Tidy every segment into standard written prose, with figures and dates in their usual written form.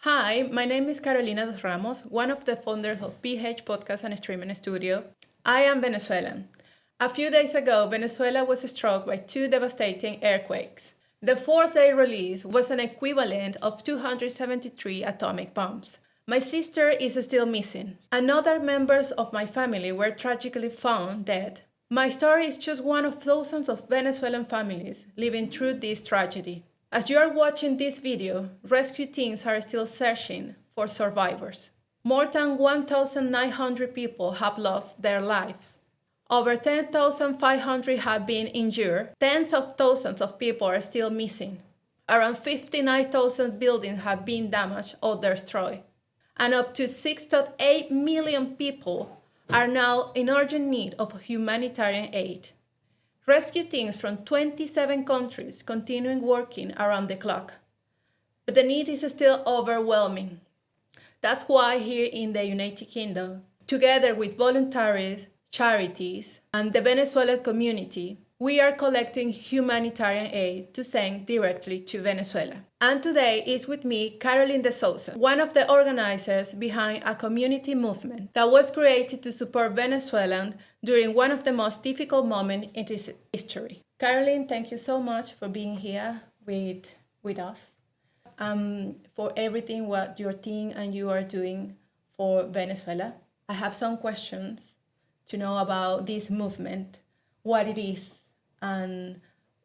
Hi, my name is Carolina dos Ramos, one of the founders of PH Podcast and Streaming Studio. I am Venezuelan. A few days ago, Venezuela was struck by two devastating earthquakes. The fourth-day release was an equivalent of 273 atomic bombs. My sister is still missing, and other members of my family were tragically found dead. My story is just one of thousands of Venezuelan families living through this tragedy. As you are watching this video, rescue teams are still searching for survivors. More than 1,900 people have lost their lives. Over 10,500 have been injured. Tens of thousands of people are still missing. Around 59,000 buildings have been damaged or destroyed. And up to 6.8 million people are now in urgent need of humanitarian aid. Rescue teams from 27 countries continuing working around the clock. But the need is still overwhelming. That's why here in the United Kingdom, together with voluntaries, charities, and the Venezuelan community, we are collecting humanitarian aid to send directly to Venezuela. And today is with me Caroline de Souza, one of the organizers behind a community movement that was created to support Venezuelans during one of the most difficult moments in its history. Caroline, thank you so much for being here with us, for everything what your team and you are doing for Venezuela. I have some questions to know about this movement, what it is, and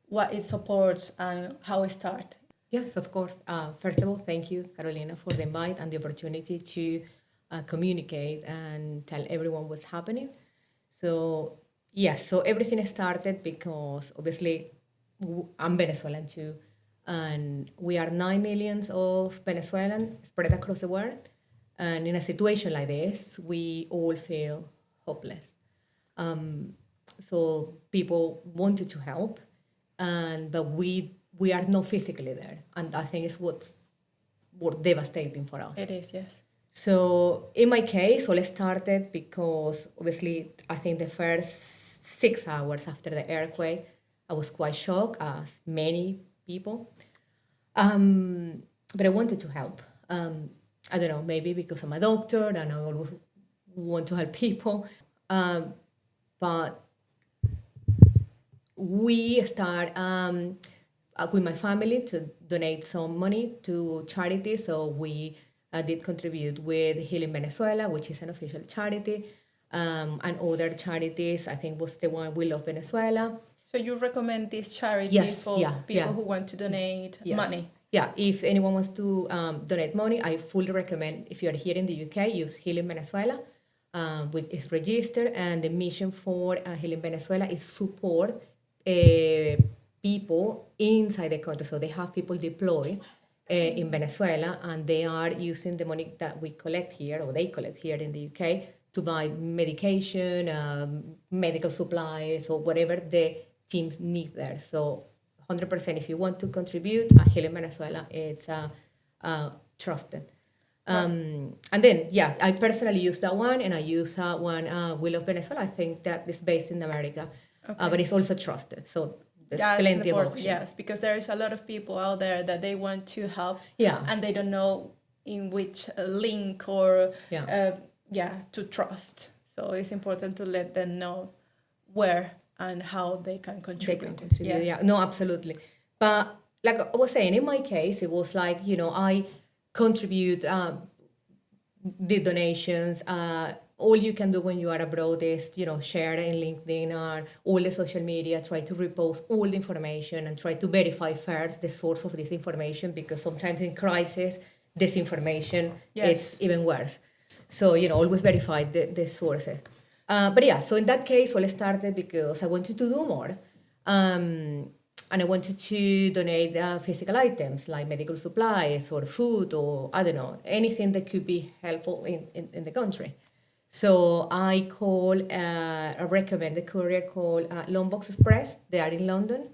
what it supports and how it started. Yes, of course. First of all, thank you, Carolina, for the invite and the opportunity to communicate and tell everyone what's happening. So, yes, so everything started because obviously I'm Venezuelan too, and we are 9 million of Venezuelans spread across the world. And in a situation like this, we all feel hopeless. So people wanted to help, but we are not physically there, and I think it's what's more devastating for us. It is, yes. So in my case, all started because obviously I think the first 6 hours after the earthquake, I was quite shocked, as many people. But I wanted to help. I don't know, maybe because I'm a doctor and I always want to help people. But we start with my family to donate some money to charity. So we did contribute with Healing Venezuela, which is an official charity, and other charities. I think was the one We Love Venezuela. So you recommend this charity Yes, for people who want to donate money? Yeah, if anyone wants to donate money, I fully recommend, if you're here in the UK, use Healing Venezuela, which is registered. And the mission for Healing Venezuela is support people inside the country. So they have people deployed in Venezuela, and they are using the money that we collect here, or they collect here in the UK, to buy medication, medical supplies, or whatever the teams need there. So 100%, if you want to contribute, Healing Venezuela is trusted. And then, yeah, I personally use that one, and I use one, We Love Venezuela. I think that is based in America, but it's also trusted. So there's plenty of options. Yes, because there is a lot of people out there that they want to help, Yeah. and they don't know in which link or to trust. So it's important to let them know where and how they can contribute. They can contribute, yeah. No, absolutely. But like I was saying, in my case, it was like, I contribute the donations. All you can do when you are abroad is, share in LinkedIn or all the social media, try to repost all the information and try to verify first the source of this information, because sometimes in crisis, disinformation is even worse. So, always verify the sources. But yeah, so in that case, all started because I wanted to do more. And I wanted to donate physical items like medical supplies or food, or I don't know, anything that could be helpful in the country. So I recommend the courier called Lombok Express. They are in London.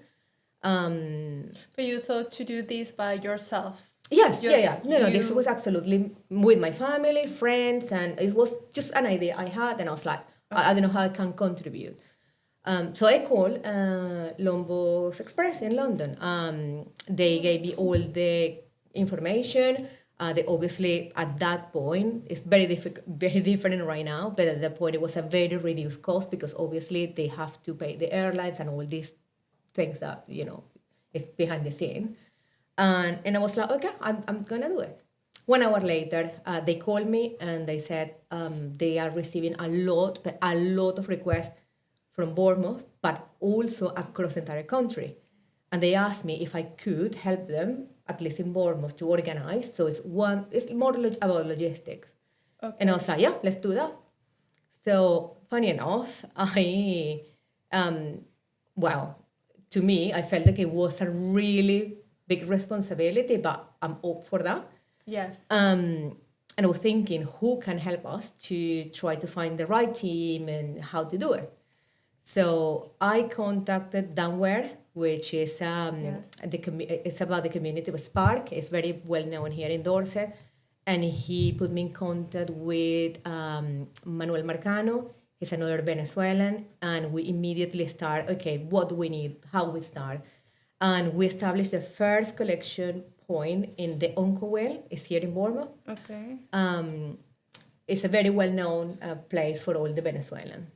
But you thought to do this by yourself? Yes, yeah. No, this was absolutely with my family, friends, and it was just an idea I had, and I was like, I don't know how I can contribute. So I called Lombok Express in London. They gave me all the information. They obviously, at that point, it's very different right now, but at that point, it was a very reduced cost because obviously they have to pay the airlines and all these things that, is behind the scene. And I was like, okay, I'm going to do it. 1 hour later, they called me and they said they are receiving a lot of requests from Bournemouth, but also across the entire country. And they asked me if I could help them, at least in Bournemouth, to organize. So it's more about logistics. Okay. And I was like, yeah, let's do that. So funny enough, to me, I felt like it was a really big responsibility, but I'm up for that. Yes. And I was thinking, who can help us to try to find the right team and how to do it? So I contacted Danware, which is it's about the community of Spark. It's very well known here in Dorset. And he put me in contact with Manuel Marcano. He's another Venezuelan. And we immediately start, okay, what do we need? How we start? And we established the first collection point in the Oncowell. It's here in Bournemouth. Okay. It's a very well-known place for all the Venezuelans.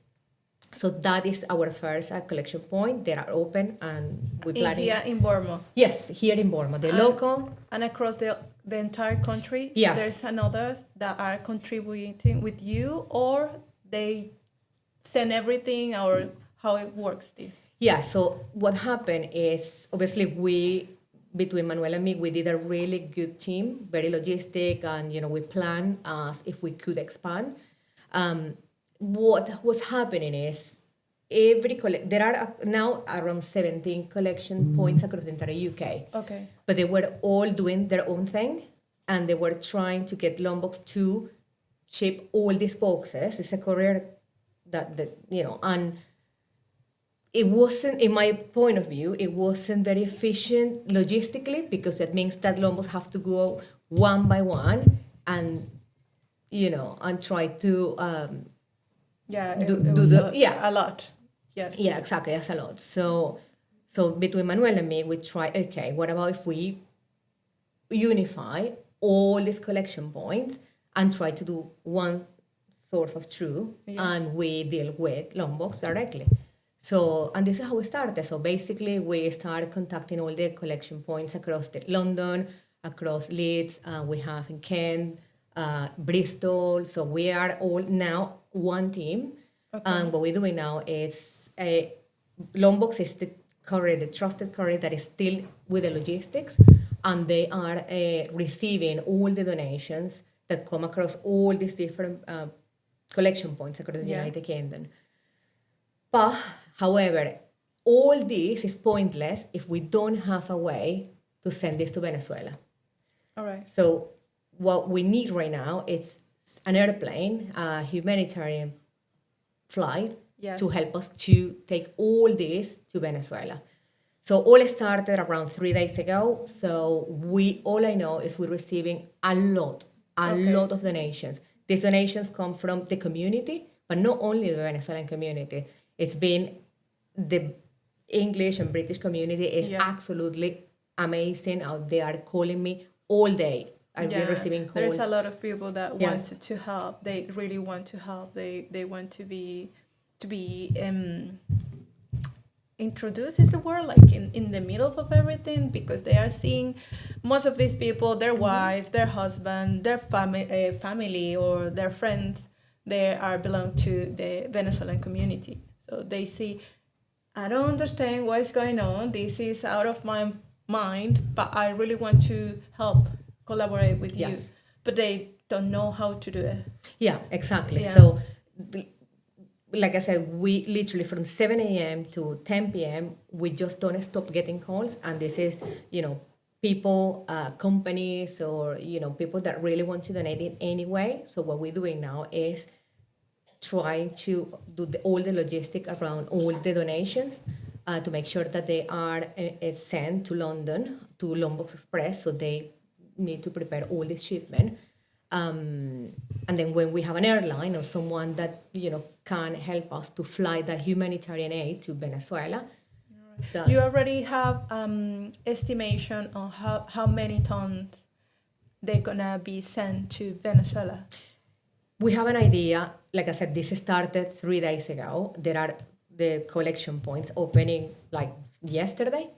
So that is our first collection point. They are open and we plan here in Bournemouth. Yes, here in Bournemouth, the local. And across the entire country. Yes. There's another that are contributing with you, or they send everything, or how it works this? Yeah. So what happened is obviously between Manuel and me, we did a really good team, very logistic, and we planned as if we could expand. What was happening is there are now around 17 collection points across the entire UK. Okay. But they were all doing their own thing, and they were trying to get Lombok to ship all these boxes. It's a courier that and it wasn't, in my point of view, it wasn't very efficient logistically, because that means that Lombok have to go one by one and try to a lot. Yes. Yeah, exactly. That's a lot. So between Manuel and me, we try, okay, what about if we unify all these collection points and try to do one source of truth, and we deal with Lombok directly. So, and this is how we started. So basically, we started contacting all the collection points across London, across Leeds, we have in Kent, Bristol. So we are all now one team. Okay. And what we're doing now is Lombok is the trusted courier that is still with the logistics, and they are receiving all the donations that come across all these different collection points across the United Kingdom. But, however, all this is pointless if we don't have a way to send this to Venezuela. All right. So what we need right now is an airplane, a humanitarian flight, to help us to take all this to Venezuela. So all started around 3 days ago. So all I know is we're receiving a lot of donations. These donations come from the community, but not only the Venezuelan community. It's been the English and British community is absolutely amazing out there, calling me all day. I've been receiving calls. There's a lot of people that want to help. They really want to help. They want to be introduced, is the word, like in the middle of everything, because they are seeing most of these people, their wife, their husband, their family or their friends, they belong to the Venezuelan community. So they see, I don't understand what is going on. This is out of my mind, but I really want to help, collaborate with you. But they don't know how to do it. Yeah, exactly. Yeah. So, like I said, we literally from 7 a.m. to 10 p.m., we just don't stop getting calls. And this is, people, companies, or, people that really want to donate in any way. So what we're doing now is try to do all the logistics around all the donations to make sure that they are sent to London, to Lombok Express, so they need to prepare all the shipment. And then when we have an airline or someone that, can help us to fly that humanitarian aid to Venezuela. You already have estimation on how many tons they're gonna be sent to Venezuela? We have an idea. Like I said, this started 3 days ago. There are the collection points opening like yesterday,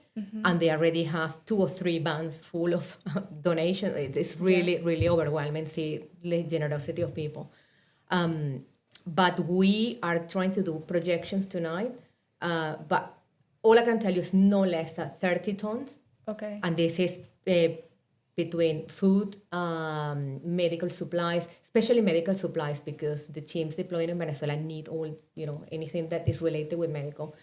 and they already have 2 or 3 vans full of donations. It's really, really overwhelming. See the generosity of people. But we are trying to do projections tonight. But all I can tell you is no less than 30 tons. Okay. And this is between food, medical supplies, especially medical supplies, because the teams deployed in Venezuela need all, anything that is related with medical.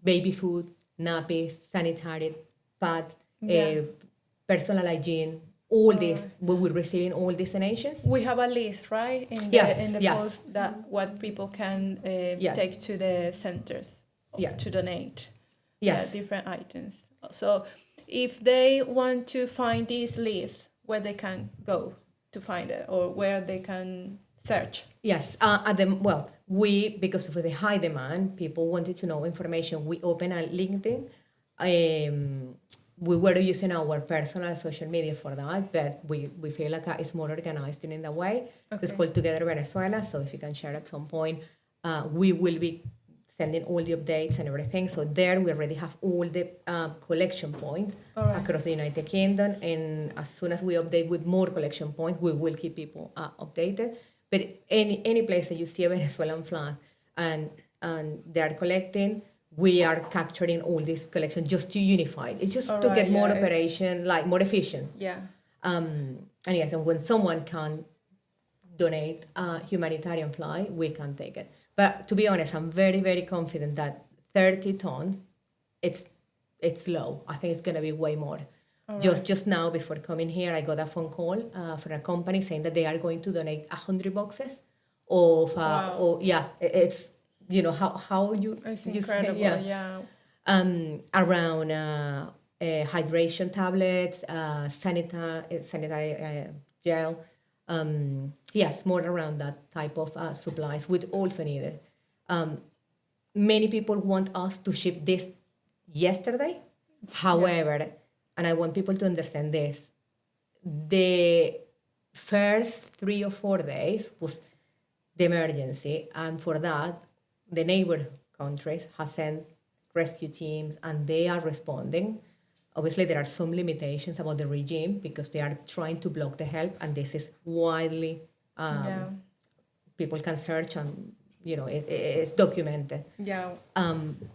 Baby food, nappies, sanitary pads, personal hygiene, all this. We're receiving all these donations. We have a list, right? In the post that what people can take to the centers to donate. Yes. Different items. So if they want to find this list, where they can go to find it, or where they can search? Yes. We, because of the high demand, people wanted to know information. We opened a LinkedIn. We were using our personal social media for that, but we feel like it's more organized in that way. Okay. It's called Together Venezuela. So if you can share at some point, we will be sending all the updates and everything. So there we already have all the collection points across the United Kingdom. And as soon as we update with more collection points, we will keep people updated. But any place that you see a Venezuelan flag and they are collecting, we are capturing all these collections just to unify. It's just to get more operation, like more efficient. Yeah. And yes, and when someone can donate a humanitarian fly, we can take it. But to be honest, I'm very, very confident that 30 tons, it's low. I think it's going to be way more. Just now, before coming here, I got a phone call from a company saying that they are going to donate 100 boxes of, it's, how you... It's you incredible, say, around hydration tablets, sanitary gel, more around that type of supplies, which also needed. Many people want us to ship this yesterday. However, and I want people to understand this, the first 3 or 4 days was the emergency, and for that, the neighbor countries have sent rescue teams, and they are responding. Obviously, there are some limitations about the regime because they are trying to block the help, and this is widely people can search, and it's documented. Yeah.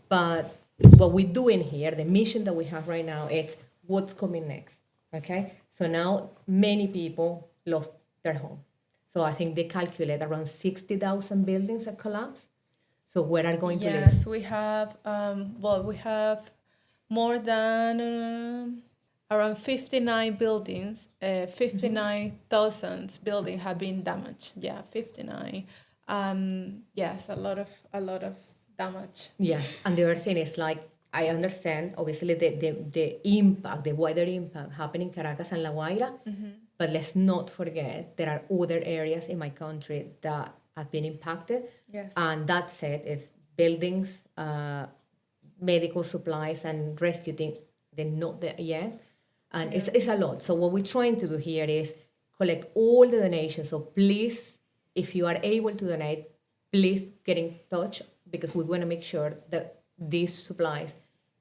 But what we're doing here, the mission that we have right now, it's what's coming next. Okay, so now many people lost their home. So I think they calculate around 60,000 buildings that collapsed. So where are going to live? Yes, we have. We have more than around 59 buildings. 59,000 buildings have been damaged. Yeah, 59. Yes, a lot of damage. Yes, and the other thing is, like, I understand obviously the impact, the wider impact happening in Caracas and La Guaira, but let's not forget there are other areas in my country that have been impacted. Yes. And that said, it's buildings, medical supplies, and rescue team. They're not there yet, and it's a lot. So what we're trying to do here is collect all the donations. So please, if you are able to donate, please get in touch, because we want to make sure that these supplies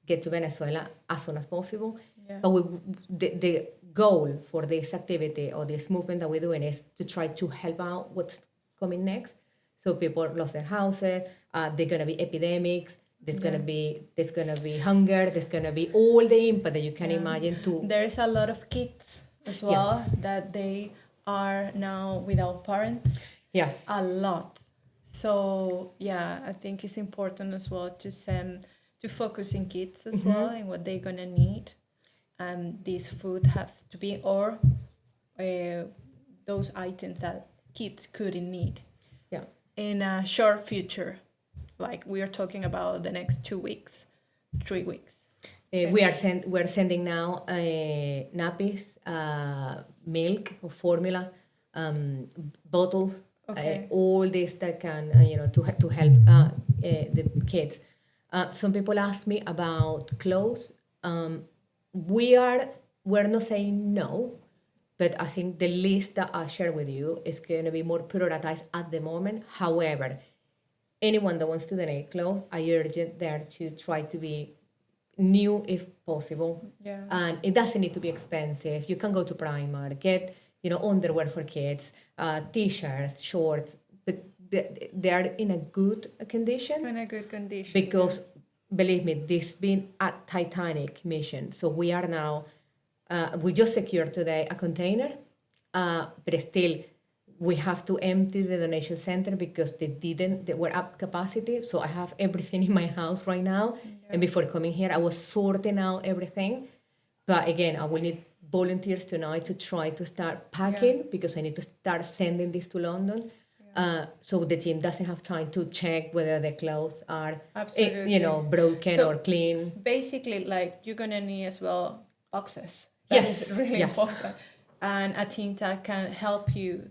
get to Venezuela as soon as possible. Yeah. But the goal for this activity or this movement that we're doing is to try to help out what's coming next. So people lost their houses. There're gonna be epidemics. There's gonna be hunger. There's gonna be all the impact that you can imagine. There is a lot of kids as well that they are now without parents. Yes, a lot. So I think it's important as well to focus in kids as well and what they're gonna need, and this food has to be those items that kids couldn't need. Yeah. In a short future, like we are talking about the next 2 weeks, 3 weeks. We're sending now nappies, milk or formula, bottles, all this that can to help the kids. Some people ask me about clothes. We are we're not saying no, but I think the list that I share with you is going to be more prioritized at the moment. However, anyone that wants to donate clothes, I urge it there to try to be new if possible. Yeah. And it doesn't need to be expensive. You can go to Primark, get, underwear for kids, t-shirts, shorts, but they are in a good condition. In a good condition. Because, believe me, this has been a Titanic mission. So we are now, we just secured today a container, but still, we have to empty the donation center because they were up capacity. So I have everything in my house right now. Yeah. And before coming here, I was sorting out everything. But again, I will need volunteers tonight to try to start packing because I need to start sending this to London. Yeah. So the team doesn't have time to check whether the clothes are, broken or clean. Basically, like, you're going to need as well boxes. That is really important. And a team that can help you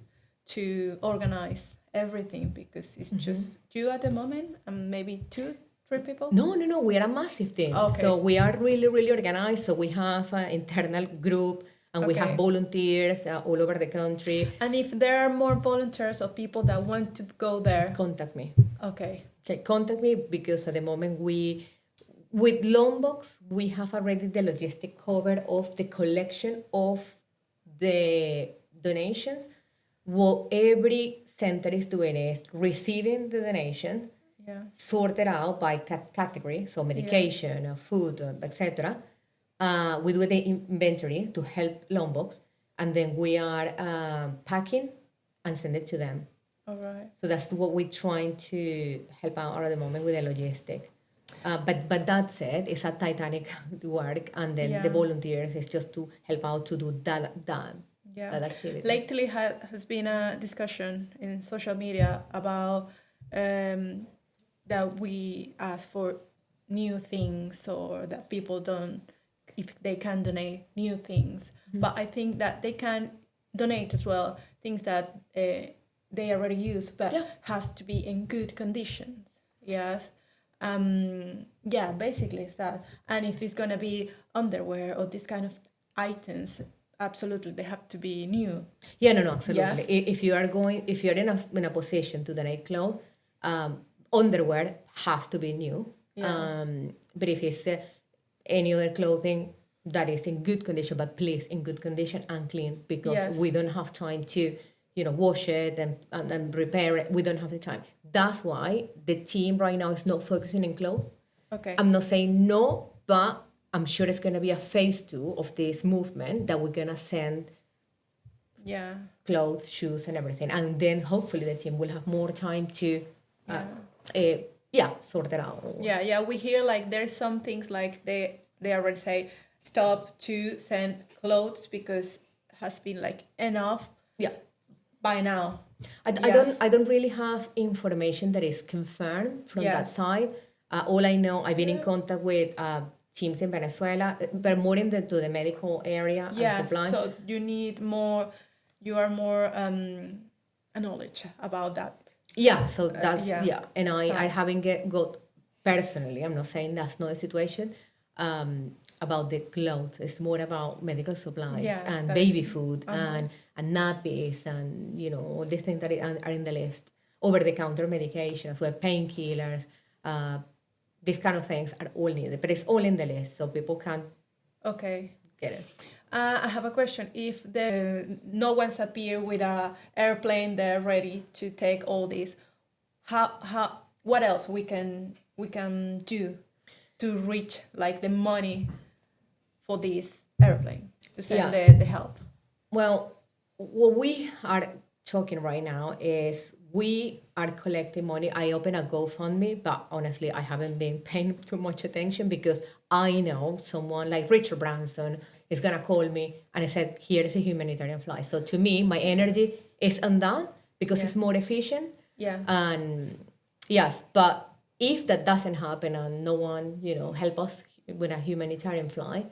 to organize everything because it's just you at the moment and maybe 2-3 people? No. We are a massive team. Okay. So we are really, really organized. So we have an internal group and we have volunteers all over the country. And if there are more volunteers or people that want to go there? Contact me. Okay, contact me because at the moment with Lombok, we have already the logistic cover of the collection of the donations. What every center is doing is receiving the donation, sorted out by category, so medication, food, etc. We do the inventory to help Lombok, and then we are packing and send it to them. All right. So that's what we're trying to help out at the moment with the logistic. But that said, it's a Titanic work, and then the volunteers is just to help out to do that activity. Lately has been a discussion in social media about that we ask for new things or that people don't, if they can donate new things. But I think that they can donate as well things that they already use, but has to be in good conditions. Yes. Basically it's that. And if it's going to be underwear or this kind of items, absolutely, they have to be new. Yeah, no, absolutely. Yes. If you're in a position to donate clothes, underwear has to be new. Yeah. But if it's any other clothing that is in good condition, but please in good condition and clean, because we don't have time to, wash it and repair it. We don't have the time. That's why the team right now is not focusing on clothes. Okay. I'm not saying no, but I'm sure it's going to be a phase 2 of this movement that we're going to send clothes, shoes, and everything. And then hopefully the team will have more time to sort it out. Yeah. We hear like there's some things like they already say stop to send clothes because has been like enough by now. I don't really have information that is confirmed from that side. All I know, I've been in contact with teams in Venezuela, but more to the medical area and supply. So you are more knowledge about that. Yeah, so that's, and I haven't got personally, I'm not saying that's not the situation, about the clothes. It's more about medical supplies and baby food and nappies and, all these things that are in the list. Over-the-counter medication as well, painkillers, these kind of things are all needed, but it's all in the list, so people can get it. I have a question. If no one's appear with a airplane, they're ready to take all this. What else we can do to reach like the money for this airplane to send the help? Well, what we are talking right now is we are collecting money. I opened a GoFundMe, but honestly, I haven't been paying too much attention because I know someone like Richard Branson is going to call me and I said, here is a humanitarian flight. So to me, my energy is undone because it's more efficient. Yeah. And yes, but if that doesn't happen and no one, help us with a humanitarian flight,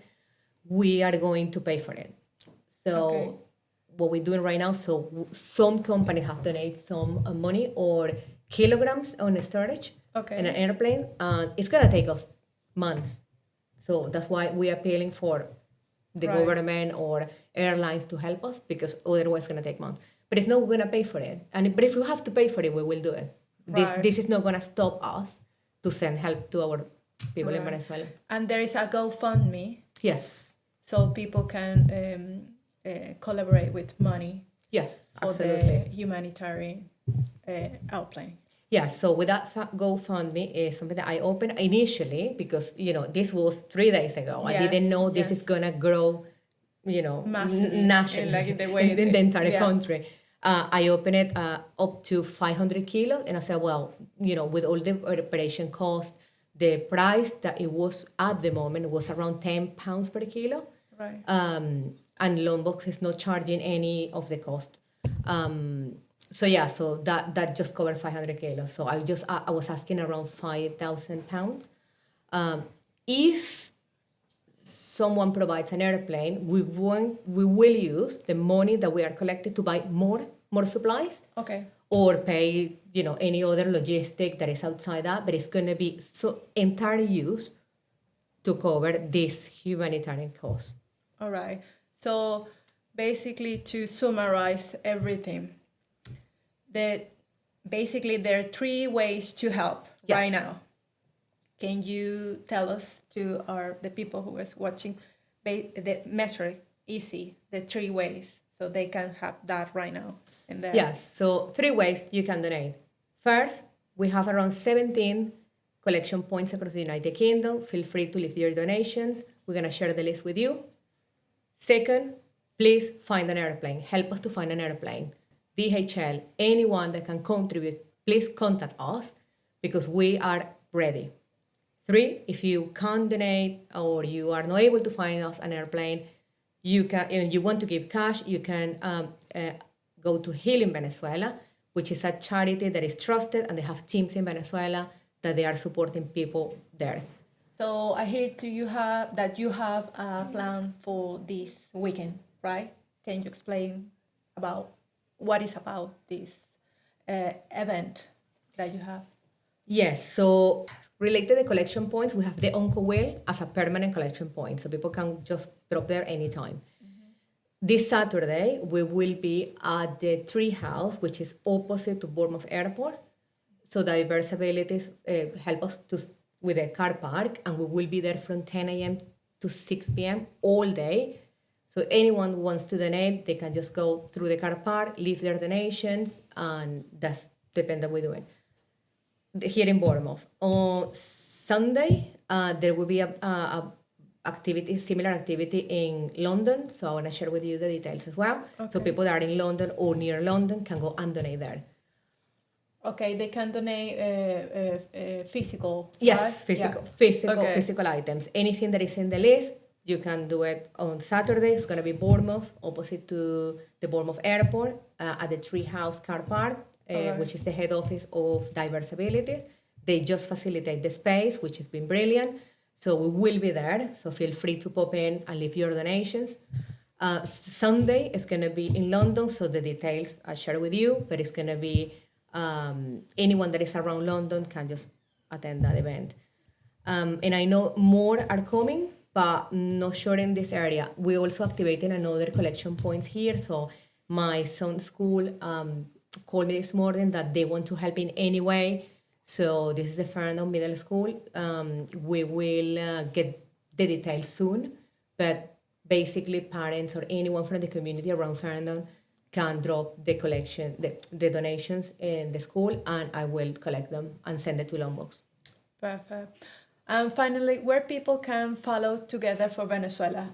we are going to pay for it. So what we're doing right now, so some companies have donated some money or kilograms on storage in an airplane. It's going to take us months. So that's why we are appealing for the Right. government or airlines to help us, because otherwise it's going to take months. But it's not going to pay for it. But if we have to pay for it, we will do it. Right. This is not going to stop us to send help to our people in Right. Venezuela. And there is a GoFundMe, Yes. so people can collaborate with money Yes, for absolutely. the humanitarian outplane. Yeah, so with that GoFundMe is something that I opened initially because, this was 3 days ago. I Yes, didn't know this yes. is going to grow, Massively, nationally, like in the way in the entire yeah. country. I opened it up to 500 kilos, and I said, well, with all the operation cost, the price that it was at the moment was around £10 per kilo. Right. And Lombok is not charging any of the cost. So that just covered 500 kilos. So I was asking around £5,000. If someone provides an airplane, we will use the money that we are collected to buy more supplies, Okay. or pay any other logistic that is outside that, but it's going to be entirely used to cover this humanitarian cost. All right. So basically, to summarize everything, basically there are 3 ways to help right Yes. now. Can you tell us to the people who is watching, the measure easy, the 3 ways, so they can have that right now in there? Yes, so 3 ways you can donate. First, we have around 17 collection points across the United Kingdom. Feel free to leave your donations. We're going to share the list with you. Second, please find an airplane. Help us to find an airplane. DHL, anyone that can contribute, please contact us because we are ready. 3, if you can't donate or you are not able to find us an airplane, you want to give cash, you can go to Healing Venezuela, which is a charity that is trusted, and they have teams in Venezuela that they are supporting people there. So I hear you have a plan for this weekend, right? Can you explain about what is about this event that you have? Yes, so related to collection points, we have the Onco Wheel as a permanent collection point, so people can just drop there anytime. This Saturday, we will be at the Tree House, which is opposite to Bournemouth Airport. So diverse abilities help us with the car park, and we will be there from 10 a.m. to 6 p.m. all day. So anyone who wants to donate, they can just go through the car park, leave their donations, and that's the event that we're doing here in Bournemouth. On Sunday, there will be a similar activity in London. So I want to share with you the details as well. Okay. So people that are in London or near London can go and donate there. Okay, they can donate physical. Yes, right? physical items. Anything that is in the list, you can do it on Saturday. It's going to be Bournemouth, opposite to the Bournemouth Airport, at the Tree House car park, which is the head office of Diverse Abilities. They just facilitate the space, which has been brilliant. So we will be there. So feel free to pop in and leave your donations. Sunday is going to be in London, so the details I share with you, but it's going to be anyone that is around London can just attend that event. And I know more are coming, but not sure in this area. We also activated another collection points here. So my son's school called me this morning that they want to help in any way. So this is the Farringdon Middle School. We will get the details soon, but basically parents or anyone from the community around Farringdon can drop the collection, the donations in the school, and I will collect them and send it to Lombok. Perfect. And finally, where people can follow Together for Venezuela?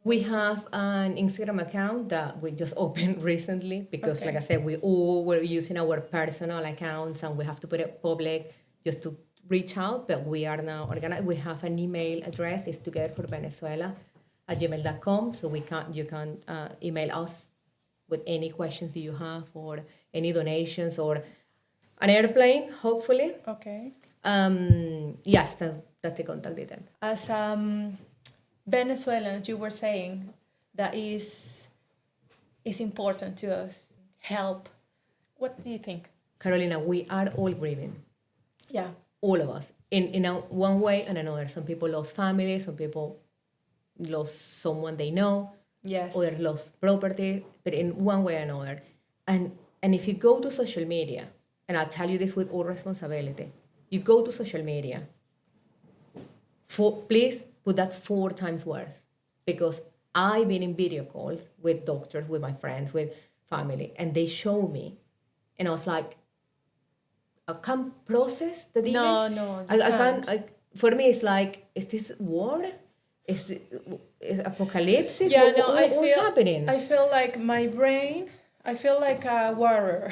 We have an Instagram account that we just opened recently because, like I said, we all were using our personal accounts and we have to put it public just to reach out. But we are now organized. We have an email address. It's togetherforvenezuela@gmail.com. So you can email us with any questions that you have or any donations or an airplane, hopefully. Okay. Yes, that's the contact detail. As Venezuelans, you were saying that is important to us. Help. What do you think? Carolina, we are all grieving. Yeah. All of us, in one way and another. Some people lost family, some people lost someone they know, Yes. or lost property, but in one way or another. And if you go to social media, and I'll tell you this with all responsibility, you go to social media, please put that 4 times worse, because I've been in video calls with doctors, with my friends, with family, and they show me, and I was like, I can't process the image. No, I can't. For me, it's like, is this war? Is apocalypse? Yeah, no, What's happening? I feel like my brain, I feel like a warrior.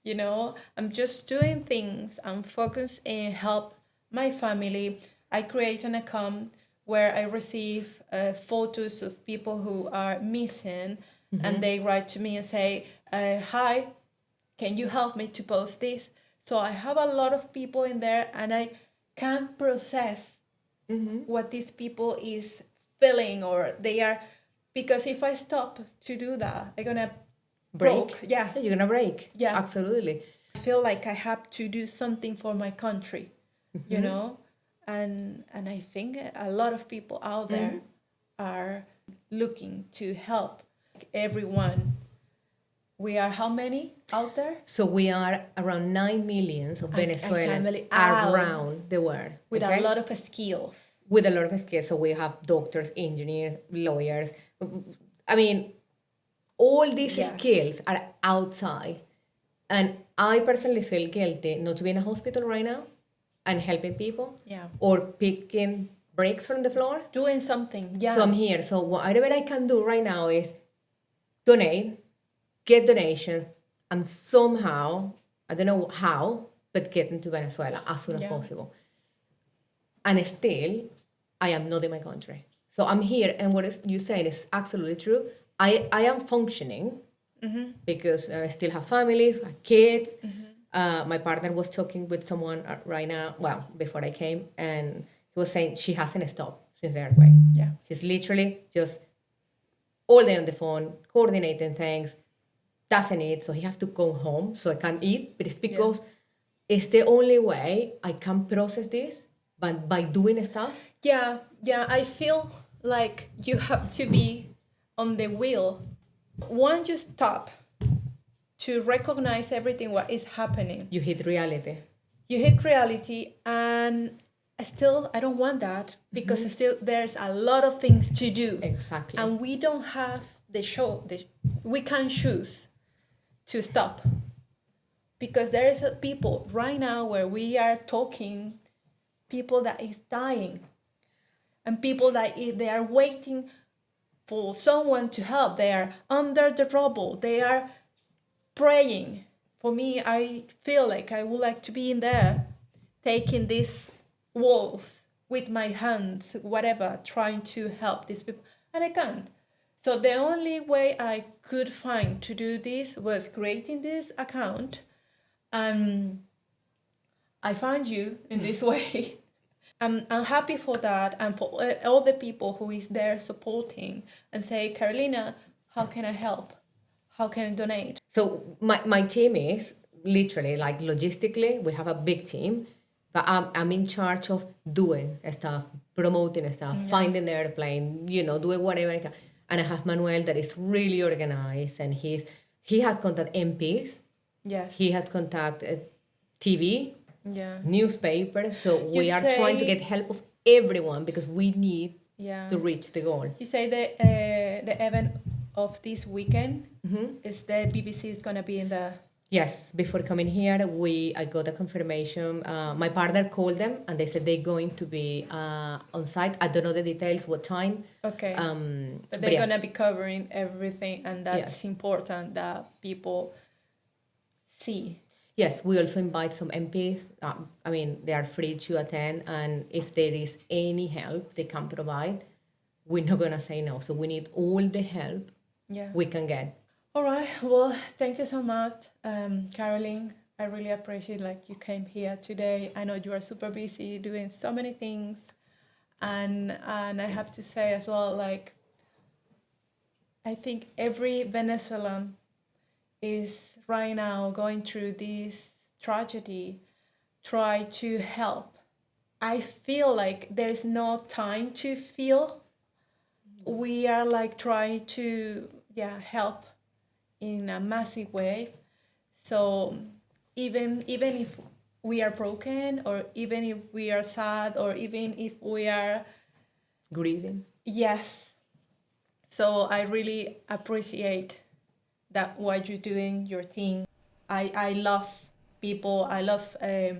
You know, I'm just doing things. I'm focused in help my family. I create an account where I receive photos of people who are missing, and they write to me and say, hi, can you help me to post this? So I have a lot of people in there, and I can't process what these people is feeling, or they are, because if I stop to do that, I'm gonna Break? Yeah. You're gonna break. Yeah. Absolutely. I feel like I have to do something for my country, you know, and I think a lot of people out there are looking to help everyone. We are how many out there? So we are around 9 million of Venezuelans believe- around the world. With okay? a lot of skills. With a lot of skills. So we have doctors, engineers, lawyers. I mean, all these Yes. skills are outside. And I personally feel guilty not to be in a hospital right now and helping people. Yeah. Or picking bricks from the floor. Doing something. Yeah. So I'm here. So whatever I can do right now is donate, get donation, and somehow, I don't know how, but get into Venezuela as soon as possible. And still, I am not in my country. So I'm here, and what you're saying is absolutely true. I am functioning because I still have family, I have kids. My partner was talking with someone right now, well, before I came, and he was saying she hasn't stopped since the earthquake. Yeah. She's literally just all day on the phone, coordinating things, doesn't eat, so he has to go home so I can eat. But it's because it's the only way I can process this, but by doing stuff. Yeah, I feel like you have to be on the wheel. Once you stop to recognize everything what is happening, You hit reality. you hit reality, and still I don't want that, because still there's a lot of things to do. Exactly. And we don't have we can choose to stop, because there is people right now where we are talking, people that is dying, and people that they are waiting for someone to help. They are under the rubble, they are praying. For me, I feel like I would like to be in there, taking these walls with my hands, whatever, trying to help these people, and I can't. So the only way I could find to do this was creating this account. I found you in this way. I'm happy for that, and for all the people who is there supporting and say, Carolina, how can I help? How can I donate? So my team is literally, like, logistically, we have a big team, but I'm in charge of doing stuff, promoting stuff, finding the airplane, doing whatever I can. And I have Manuel that is really organized, and he has contact MPs. Yes. He has contact TV, Yeah. newspapers. So we are say- trying to get help of everyone because we need Yeah. to reach the goal. You say the event of this weekend is the BBC is gonna be in the. Yes, before coming here, I got a confirmation. My partner called them, and they said they're going to be on site. I don't know the details, what time. Okay. But but they're yeah. gonna be covering everything, and that's Yes. important that people see. Yes, we also invite some MPs. They are free to attend, and if there is any help they can provide, we're not gonna say no. So we need all the help Yeah. we can get. All right. Well, thank you so much, Caroline. I really appreciate you came here today. I know you are super busy doing so many things, and I have to say as well, I think every Venezuelan is right now going through this tragedy. Try to help. I feel like there's no time to feel we are like trying to help in a massive way. So even if we are broken, or even if we are sad, or even if we are Grieving. yes. So I really appreciate that what you're doing, your thing. I lost people. I lost a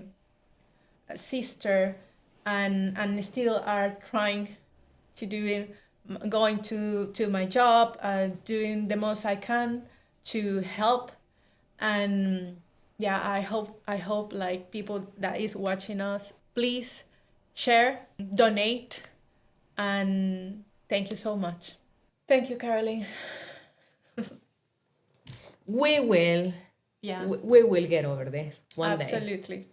sister, and still are trying to do it, going to my job, doing the most I can to help. And yeah, I hope like people that is watching us, please share, donate, and thank you so much. Thank you, Caroline. We will. Yeah, We will get over this one day. absolutely.